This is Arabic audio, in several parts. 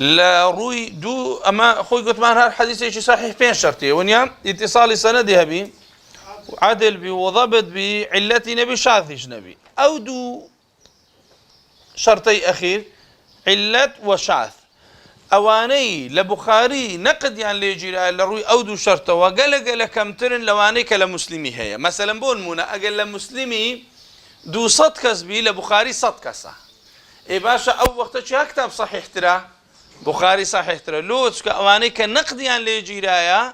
لا روي دو أما خوي قلت ما هذا الحديث شيء صحيح بين شرطي ونيا اتصال سندها بي عدل بي وضبط بي علتي نبي شاذ نبي أو دو شرطي أخير علة وشاذ أواني لبخاري نقد يعني ليجي لروي أو دو شرطه وقال كم ترن لواني كلمسلمي هي مثلا بون منا أقل لمسلمي دو صد كسبي لبخاري صد كسا إيه باشا أو وقت شو كتاب صحيح ترى بخاري صحيح ترى لوش كأواني كنقد يعني ليجي رايا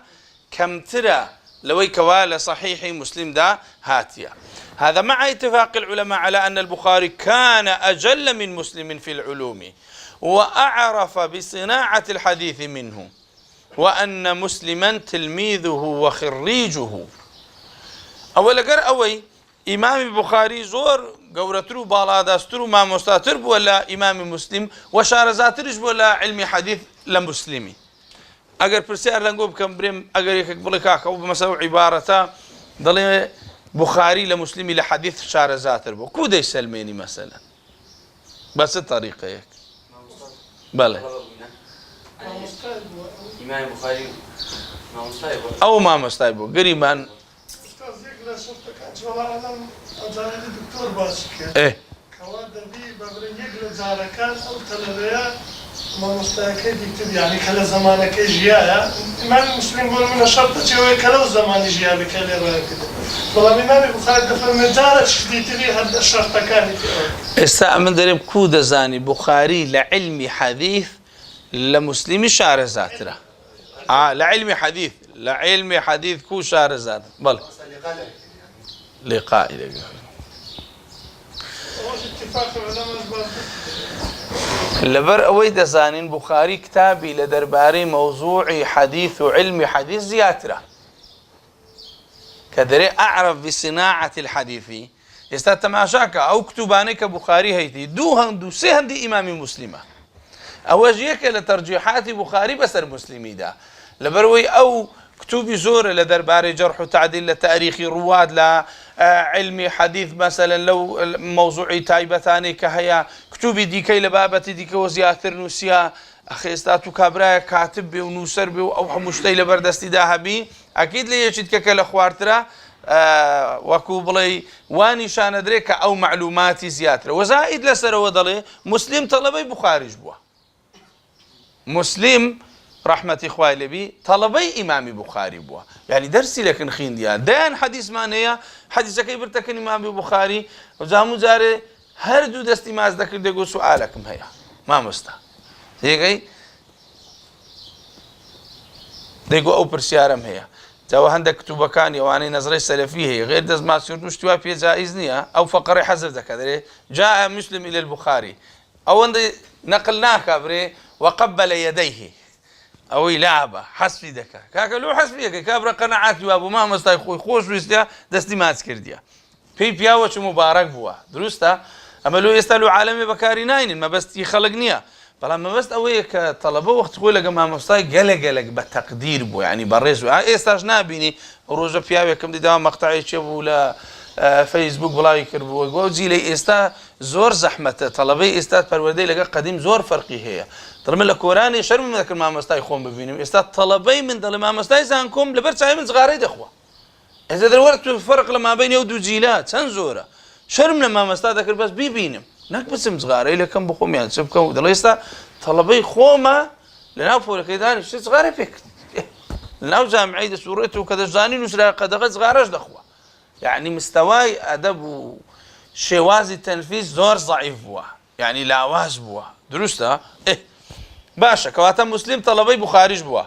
كم ترى لوي كواله صحيح مسلم دا هاتيا. هذا مع اتفاق العلماء على أن البخاري كان أجل من مسلم في العلوم وأعرف بصناعة الحديث منه وأن مسلما تلميذه وخريجه. أولا قر أوي إمام البخاري زور قورترو بالاداسترو ما مستاتر ولا إمام مسلم وشارزاترش ولا علمي حديث لمسلمي. أجر برسال لنقول كم بريم أجر يكبلك أو بمسألة عبارة ضل بخاري لمسلمي لحديث شارزاتر بو كودا يسلميني مثلا بس الطريقة هيك. بلى إمام البخاري ما مستايبه أو ما مستايبه قريبا دكتور باسكت إيه كوادر دي ببرنيق لزاركان أو تلبيا ما مستاكد يكتب يعني كلا زمانك جيايا إمام المسلم يقول من الشرطة جوي كلا زمان جيا بكلا راكد والله إمام البخاري دفع مجارة شديد لي هذا الشرطة كانت استعمل دريب كود زاني بخاري لعلمي حديث لمسلمي شارزاتره لعلمي حديث كو شارزات بل لقاء اتفاق العلماء لبر أويد زانين بخاري كتابي لدرباري موضوعي حديث وعلمي حديث زياتره كدري أعرف بصناعة الحديث يستتماشاك أو كتبانك بخاري هيتي دو سهن دي إمام مسلمة أوجيك لترجيحات بخاري بسر مسلمي دا لبروي أو كتبي زور لدرباري جرح وتعديل لتاريخ رواد لعلمي حديث مثلا لو موضوعي تايبة ثاني كهيا كتبي ديكي لبابتي ديكي وزياتر نوسيا أخي استاتو كابرايا كاتب بي ونوسر بي أو مشتي لبردستي داها بي أكيد لي يشيد ككلا خوارترا وكو بلي واني شان دريك أو معلوماتي زياتر وزائد لسر وضلي مسلم طلبي بخاري جبوه مسلم رحمة إخوائي لبي طلبي إمام بخاري بوا يعني درسي لكن خين ديان حديث مانيا حديث كي برتكن إمام بخاري وزامو زاري هر دو دستي ماز ذكر ديقو سؤالكم هيا ما مستا هيك ديقو أو برسيارم هيا جاو عندك كتبكان يواني نظرية سلفية غير دز ما سيردوش توافي جائز نيا أو فقري حذف ذكر جاء مسلم إلى البخاري أو عند نقلناه كابري وقبل يديه أو لعبة حسفي دكا كاكلو حسفي كابرا قناعات وابو ما مستاي خوي خوش ويستيا دستي ما تكرديا في بياوش مبارك بوا دروستا أما لو يستلو عالمي بكاري ناين ما بس يخلقنيا بلا ما بس أويك طلبه وقت تقول لك ما مستاي قلق بالتقدير بو يعني بريز إيستاج نابيني روجا بياوي كم دي دوام مقطعي تشوفوا ولا فيسبوك بلا يكربوا يقول زي لي إستا زور زحمة طلبي إستا پروردي لقى قديم زور فرقي هي طالما لك وراني شرم من ذاك ما مستاي خوم بفيني إستا طلبي من دل ما مستاي زانكم لبرت من صغاري إخوة إذا دلوقت الفرق لما بين يود وجيلات سنزورة شرم لما مستاي ذاك بس بيبينم نك بس صغاري لكم بخوم يعني سبكم دل إستا طلبي خومة لنافور كيداني شيء صغاري فيك لناو جامعي ده سورته وكذا زانين وسلا قد صغارش دخوة يعني مستواي أدب شوازي التنفيذ زور ضعيف بوا يعني لا واز بوا درسته باشا كواتا مسلم طلبي بخارج بوا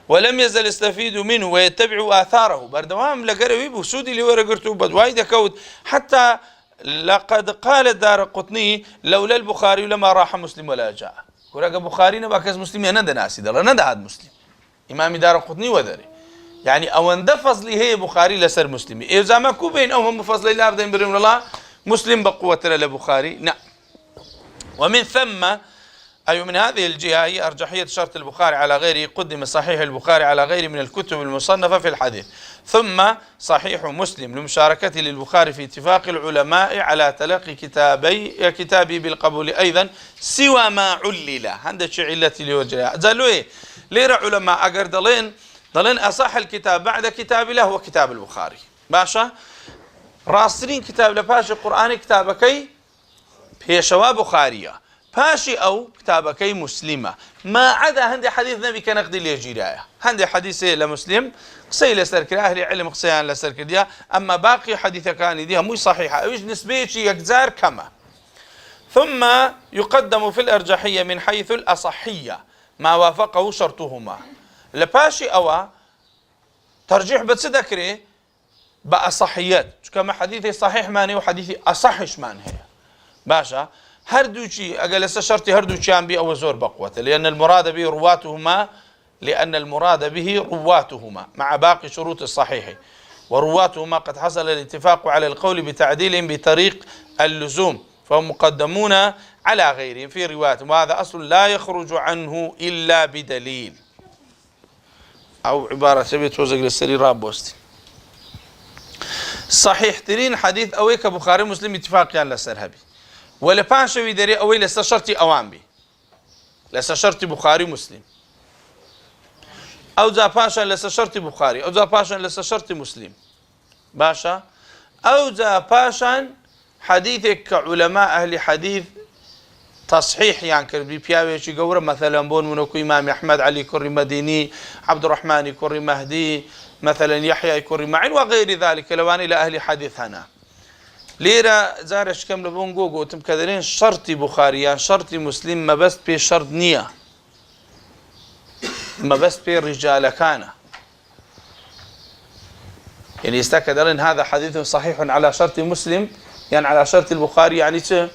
ولم يزل يستفيد منه ويتبع آثاره بردوام لقروي بسودي اللي ورا قرتو بدوايد كود حتى لقد قال الدارقطني لولا البخاري لما راح مسلم ولا جاء ورقة بخاري نباكز مسلم ينادى ناسي دل نادى هذا مسلم إمام دارقطني وذري يعني أو اندفظ لي هي بخاري لسر مسلمي إذا ما كوبين أو هم فضل الله بدين بريم الله مسلم بقوة لبخاري نعم. ومن ثم أي من هذه الجهة هي أرجحية شرط البخاري على غيره، قدم صحيح البخاري على غيره من الكتب المصنفة في الحديث، ثم صحيح مسلم لمشاركته للبخاري في اتفاق العلماء على تلقي كتابه بالقبول أيضا سوى ما علل. هذا شيء علتي لوجهها قالوا إيه ليرى علماء أقر ضلين أصح الكتاب بعد كتاب الله هو كتاب البخاري باشا راسترين كتاب لباشا القرآن كتابكي هي شواب بخارية باشي أو كتابكي مسلمة ما عدا هندي حديث نبي كنقدي ليجيرايا هندي حديث لمسلم قصي لسركر أهل علم قصيان لسركر ديا أما باقي حديث كان ديها مو صحيحة أوش نسبيتي يكزار كما. ثم يقدم في الأرجحية من حيث الأصحية ما وافقه شرطهما لباشي أو ترجيح بتصدكري بأصحيات كما حديثي صحيح ماني وحديثي أصحش ماني هي باشا هردوشي أقل شرطي هردوشي عن بي أو زور بقوة لأن المراد به رواتهما مع باقي شروط الصحيح ورواتهما قد حصل الاتفاق على القول بتعديلهم بطريق اللزوم فهم مقدمون على غيرهم في رواياتهم وهذا أصل لا يخرج عنه إلا بدليل أو عبارة سبيت وزق للسري رابوستي صحيح ترين حديث أويك بخاري مسلم اتفاق على السرهبي ولا بانشوي دري أوي لسه شرطي أوان بي لسه شرطي بخاري مسلم أو ذا باشا لسه شرطي بخاري أو ذا باشا لسه شرطي مسلم باشا أو ذا باشا حديثك كعلماء أهل حديث تصحيح يعني كربي بياويش يقول مثلا بون منكو إمام أحمد علي كري مديني عبد الرحمن كري مهدي مثلا يحيى كري معين وغير ذلك لوان إلى أهل حديث هنا ليرة زارش كم لبون جوجو تم كذرين شرطي بخاري يعني شرطي مسلم ما بس بي شرط نية ما بس بي رجال كان يعني يستكدرين هذا حديث صحيح على شرط مسلم يعني على شرط البخاري يعني شو يعني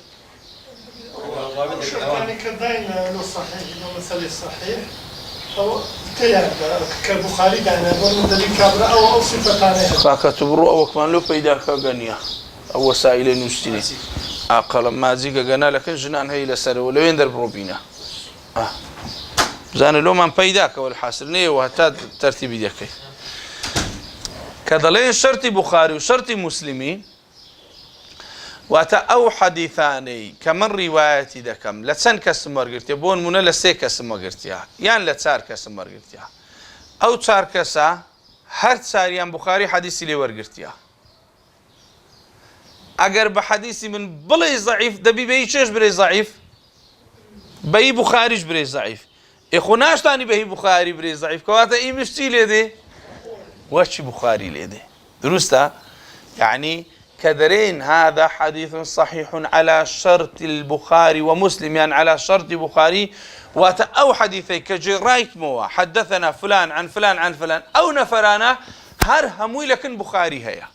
كداين له صحيح له مثل صحيح أو كيان كبخاري يعني أقول من دليل كابرا أو صفة عنها كاتبرو أو كمان له فيدا كغنيا أو وسائل نشتري أقل ما زيك جنا لكن جنان هي لسر ولا يندر بروبينا زان لو من فيداك والحاصل وهتا ترتيب يدك كذلك شرط بخاري وشرط مسلمي واتا او حديثاني كمن روايتي دكم لسن كسمر قرتي بون من لسي كسمر قرتيها يعني لتسار كسمر قرتيها او تسار كسا هر تساريان بخاري حديثي لي ورقرتيها اگر بحديثي من بلي ضعيف دبي بيشش بري ضعيف بي بخاريش بري ضعيف اخوناش تاني بي بخاري بري ضعيف كواتا اي مشتي ليدي وش بخاري ليدي درستا يعني كذرين هذا حديث صحيح على شرط البخاري ومسلم يعني على شرط بخاري أو حديثي كجرايت موا حدثنا فلان عن فلان عن فلان أو نفرانا هر هموي لكن بخاري هيا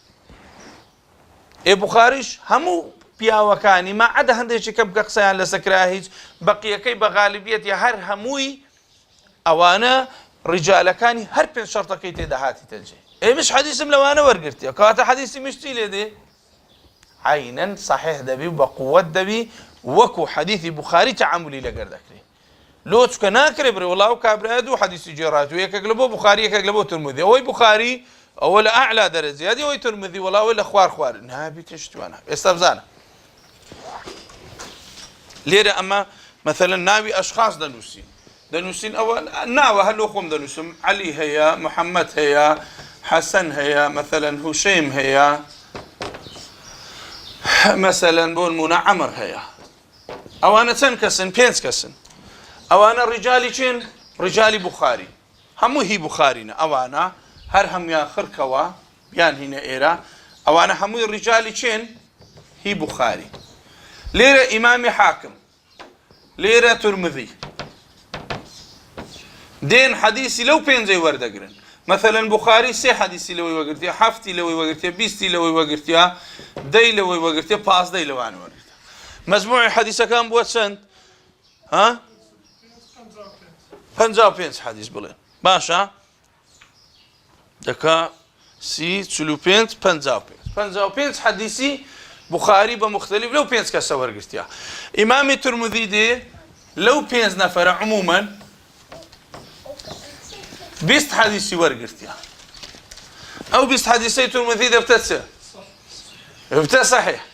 إيه بخاريش همو بياوكاني ما عدا هندش كم قصيان لسكراهيج بقي كي بغالبية هر هموي أوانا رجال كاني هر بين شرطة كي تدهاتي تلجي إيه مش حديث لو أنا ورقرتي كواتا حديثي مشتي لدي عينا صحيح دبي وبقوة دبي وكو حديث بخاري تعاملي لقردك لي لو تكناكر بري والله كابرادو حديث جيرات ويكقلبو بخاري يكقلبو ترمذي او بخاري اول اعلى درجه هذه او ترمذي والله ولا خوار نابي تشتوانا استفزانا ليه اما مثلا ناوي اشخاص دنوسين اول ناوى هل خم دنوسم علي هيا محمد هيا حسن هيا مثلا هشيم هيا مثلا بون منى عمر هيا او انا تنكسن بينس كسن او انا رجالي شين رجالي بخاري همو هي بخارينا او انا هر هم يا خركوا بيان هنا ايرا او انا همو رجالي شين هي بخاري ليرة امام حاكم ليرة ترمذي دين حديثي لو بين زي وردقرن مثلا بخاري سي حديثي لو وقرتيها حفتي لو وقرتيها بيستي لو وقرتيها دي لو وقرتيها باس دي لو انا وقرتيها مجموع الحديث كان بوات سنت ها 55 حديث بلين باشا دكا سي 55 حديثي بخاري بمختلف لو 5 كسا ورقرتيها امام الترمذي دي لو بينز نفر عموما 20 حديثي ورقرتيا أو 20 حديثي ترمذي دفتة صحيح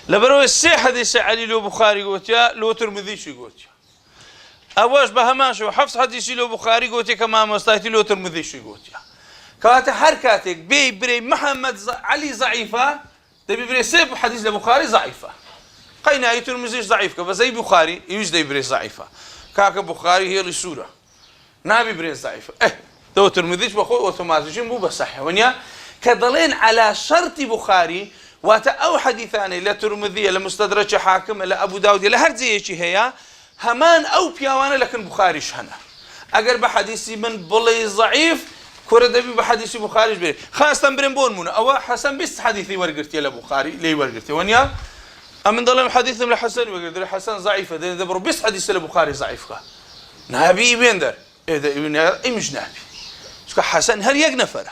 لبرو السي حديث علي لو بخاري قوتيا لو ترمذي شي قوتيا أواش بهماش وحفص حديثي لو بخاري قوتيا كما مستايتي لو ترمذي شي قوتيا كواتا حركاتك بري محمد علي ضعيفة تبي بري سيب حديث لبخاري ضعيفة قينا أي ترمذيش ضعيف بس زي بخاري يوجد بري ضعيفة كاك بخاري هي السورة نابي بري ضعيفة تو ترمذيش بخو اوتوماتيكي مو بصح ونيا كضلين على شرط بخاري واتا او حديثان لا ترمذي لا مستدرك حاكم لا ابو داود لا هرزي شي هي همان او بيوانا لكن بخاري شهنا اگر بحديثي من بلي ضعيف كردبي بحديثي بخاري بي خاصه برنبون من او حسن بس حديثي ورقرتي لبخاري لي ورقرتي ونيا امن ضل الحديث من الحسن وقدر الحسن ضعيفه دبر بس حديث لبخاري ضعيف نبي بيندر ايه مش نبي حسن هل يقنفر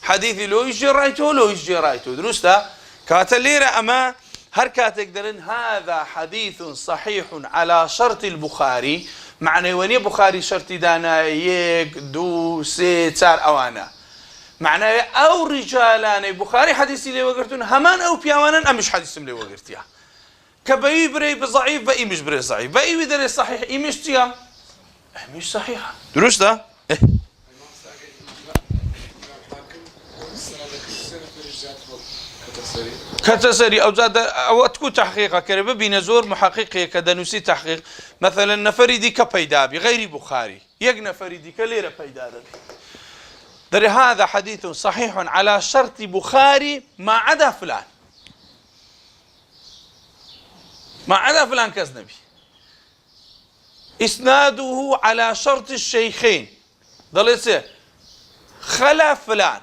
حديثي لو يجي رايته لو يجي رايته درستا كاتليرا اما هر كاتقدرن هذا حديث صحيح على شرط البخاري معنى وني بخاري شرط دانا يك دو سي تار اوانا معنى او رجالان بخاري حديثي لي وقرتون همان او بيوانا ام مش حديث لي وقرتيا كبي بري بضعيف بقي مش بري ضعيف بقي بدري صحيح اي مش تيا مش صحيحه درستا كتسري او زاد او تكون تحقيقه كربه بينزور محقق كدنوسي تحقيق مثلا نفريدي كبيدا بغير بخاري يقنا فريدي كليره بيدا دري هذا حديث صحيح على شرط بخاري ما عدا فلان ما عدا فلان كذنبي اسناده على شرط الشيخين ضلت خلا فلان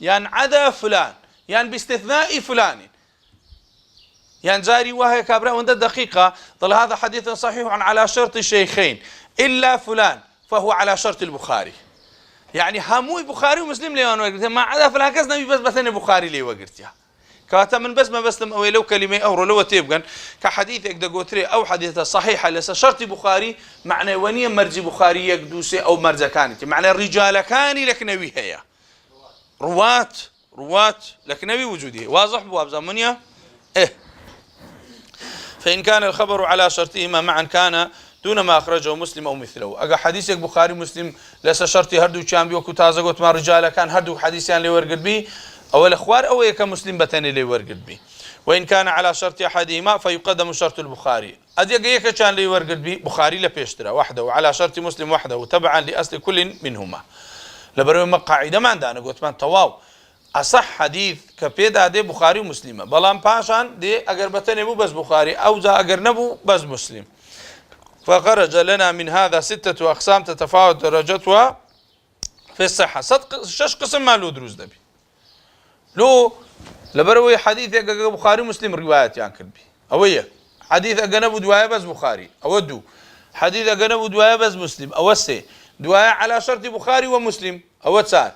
يعني عدا فلان يعني باستثناء فلان يعني جاري وهي كابرا وند دقيقة ظل هذا حديث صحيح على شرط الشيخين إلا فلان فهو على شرط البخاري يعني هموي بخاري ومسلم لي وانا ما عدا فلان كذا نبي بس مثلا بخاري لي وقرتها كاتا من بس ما بسلم او لو كلمه او لو تيبغن كحديث اقدر قوتري او حديث صحيح ليس شرط بخاري معنى ونيه مرجي بخاري يقدوسي او مرجا كانت معنى الرجال كان لكنوي هي رواة لكنوي وجوده واضح بواب زمنيا فإن كان الخبر على شرطهما معا كان دون ما أخرجه مسلم أو مثله أجا حديثك بخاري مسلم ليس شرطي هردو كان بيو كتازة قلت ما رجال كان هردو حديثيان لي ورقد بي أو الأخبار أو يك مسلم بتاني لي ورقد بي وإن كان على شرط أحدهما فيقدم شرط البخاري أديك يك كان لي ورقد بي بخاري لبيشترى وحده وعلى شرط مسلم وحده تبعا لأصل كل منهما لبرو مقاعدة ما عندنا قلت من تواو أصح حديث كبيدا دي بخاري ومسلمة بلان باشان دي أجر بتاني بو بس بخاري أو ذا أجر نبو بس مسلم فخرج لنا من هذا 6 أقسام تتفاوت درجتها في الصحة صدق شش قسم ما له دروز دبي لو لبروي حديث بخاري مسلم روايات يعني كلبي أوية حديث أجنبه دواية بس بخاري أودو حديث أجنبه دواية بس مسلم أوسي دواية على شرط بخاري ومسلم أو تسار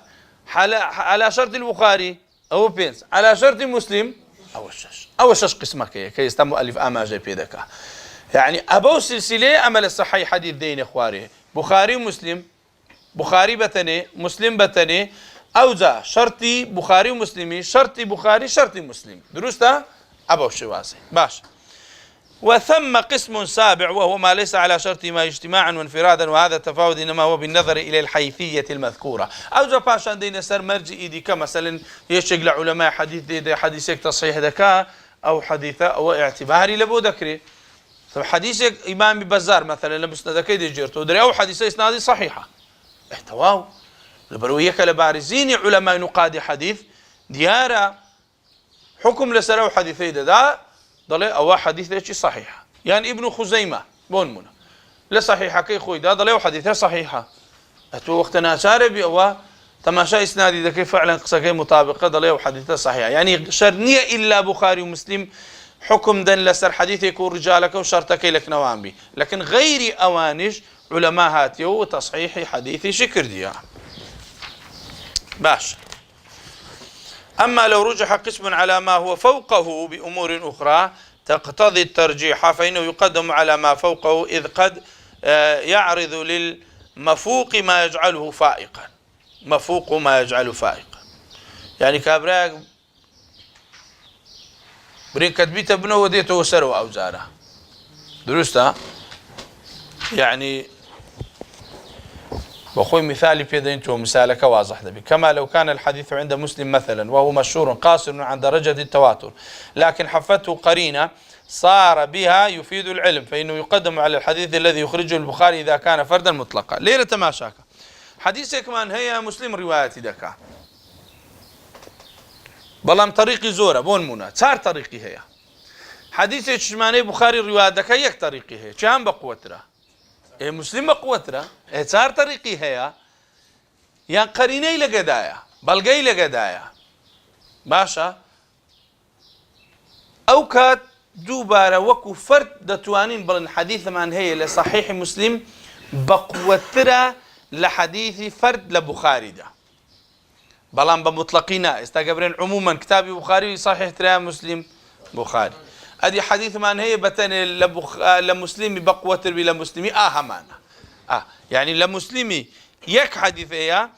على شرط البخاري أو بينس على شرط مسلم أو شش قسمك كي يستم مؤلف أما جاي بيدك يعني أبو سلسلة أمل الصحيح حديث دين إخواري بخاري ومسلم بخاري بتني مسلم بتني أوزا شرطي بخاري ومسلمي شرطي بخاري شرطي مسلم درسته أبو شواسي باش وثم قسم سابع وهو ما ليس على شرط ما اجتماعا وانفرادا وهذا التفاوت إنما هو بالنظر إلى الحيثية المذكورة أوزا باشان دين سر مرجئ إيدي كمثلا يشجل علماء حديث دي حديثك تصحيح ذكاء أو حديثة أو اعتباري لبو ذكري طب حديثك إمام بزار مثلا لمسندك يدي جرته دري أو حديثة إسنادي صحيحة احتواو لبرويك لبارزين علماء نقاد حديث ديارة حكم لسرو حديثي دا ضل أو حديثة صحيحة يعني ابن خزيمة بون منا لا صحيحة كي خوي دا ضل حديثة صحيحة أتو وقتنا شاربي أو تماشى إسنادي دا كيف فعلا قصة مطابقة ضل حديثة صحيحة يعني شرنية إلا بخاري ومسلم حكم دن لسر حديث يكون رجالك وشرطك لك نوام بي لكن غير أوانج علماء هاتيو وتصحيح حديث شكر ديا باش أما لو رجح قسم على ما هو فوقه بأمور أخرى تقتضي الترجيح فإنه يقدم على ما فوقه إذ قد يعرض للمفوق ما يجعله فائقا، مفوق ما يجعله فائقا. يعني كابراك برين كتبيت ابنه وديته وسروا أوزاره درسته. يعني بأخوي مثالي في ذا انتو مثالك واضح ذبي، كما لو كان الحديث عند مسلم مثلا وهو مشهور قاصر عن درجة التواتر لكن حفته قرينة صار بها يفيد العلم فإنه يقدم على الحديث الذي يخرجه البخاري إذا كان فردا مطلقا. ليلة تماشاك حديثك من هي مسلم رواياتي دكا بلام طريقي زورة بون منا صار طريقي هي حديث شماني بخاري رواية دكا يك طريقي هي كم بقوتره إيه مسلم بقوتره إيه صار طريقي هي يعني قريني لقدايا بلقي لقدايا باشا أو كات دوباره وكو فرد دتوانين بلن حديث من هي لصحيح مسلم بقوتره لحديث فرد لبخاري ده بلان بمطلقينا استقبرين عموما كتابي بخاري صحيح ترى مسلم بخاري ادي حديث من هي بتن لمسلمي بقوتر بلا مسلمي همانا يعني لمسلمي يك حديث هي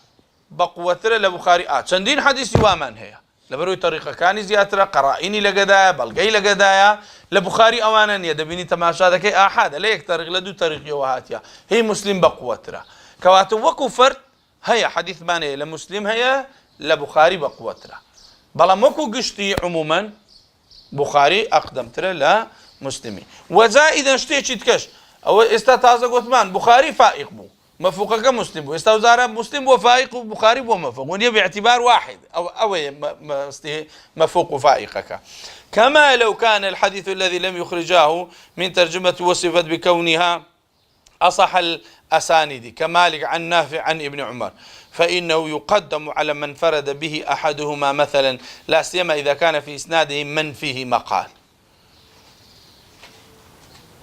بقوتر لبخاري چندين حديث وامن هي لبروي طريقه كان زياتره قرائني لقدايا بلقي لقدايا لبخاري اوانن يدبيني تماشا ذاك احد ليك طريق لدو طريق يوهاتيا هي مسلم بقوتره كواتو وكو فرد هي حديث ماني لمسلم هي لبخاري بقوتره بلا مكو قشتي عموما بخاري اقدم ترى لمسلمي وزائدا شتي تكش او استاتازا قوتمان بخاري فائق بو مفوقك مسلم استوزار مسلم وفائق بخاري ومفوق وني باعتبار واحد او مفوق فائقك كما لو كان الحديث الذي لم يخرجاه من ترجمة وصفت بكونها أصح الأسانيد كمالك عن نافع عن ابن عمر فإنه يقدم على من فرد به أحدهما مثلا لا سيما إذا كان في إسناده من فيه مقال.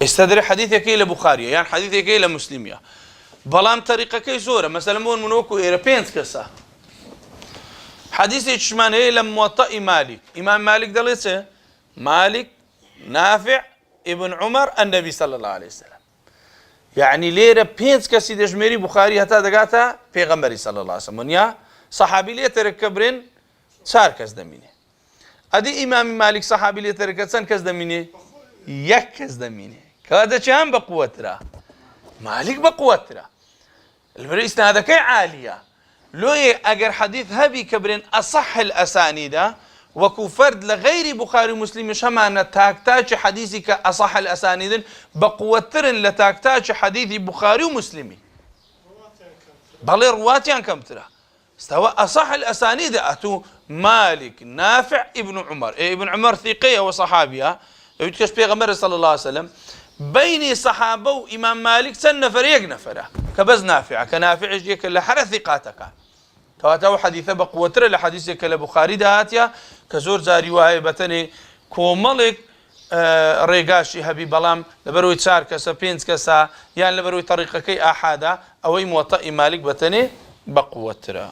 استدري حديثك إلى بخاري يعني حديثك إلى مسلمية بلام طريقة كي زورة مثلا مون منوكو إيرابينز كسا حديث شمان هي لم موطئ مالك إمام مالك دلسه مالك نافع ابن عمر النبي صلى الله عليه وسلم يعني ليرة بينز كسي دجميري بخاري هتا دقاتا پیغمبري صلى الله عليه وسلم يا صحابي ليه تركبرين چار كس دمينه ادي امام مالك صحابي ليه تركتسن كس دمينه يك كس دمينه كذا چهم بقوترا مالك بقوترا البريس هذا كي عاليه لو اگر حديث هبي كبرين اصح الاسانيد وكو فرد لغير بخاري مسلم شمعنا تاكتاج حديثك أصح الأسانيد بقوترن لتاكتاج حديث بخاري ومسلمي بل رواتيان كم ترى استوى أصح الأسانيد أتو مالك نافع ابن عمر ابن عمر ثقية وصحابية يتكش بيغمبر صلى الله عليه وسلم بين صحابه وإمام مالك سن فريق نفره كبز نافع كنافع يجيك لحر ثقاتك كواتو حديثة بقوتر لحديثك لبخاري دهاتيا كزور زاري وهي بتني كوملك ريقاشي هبي بلام لبروي تشار كسا بينز كسا يعني لبروي طريقة كي أحدا أو موطئ مالك بتني بقوتر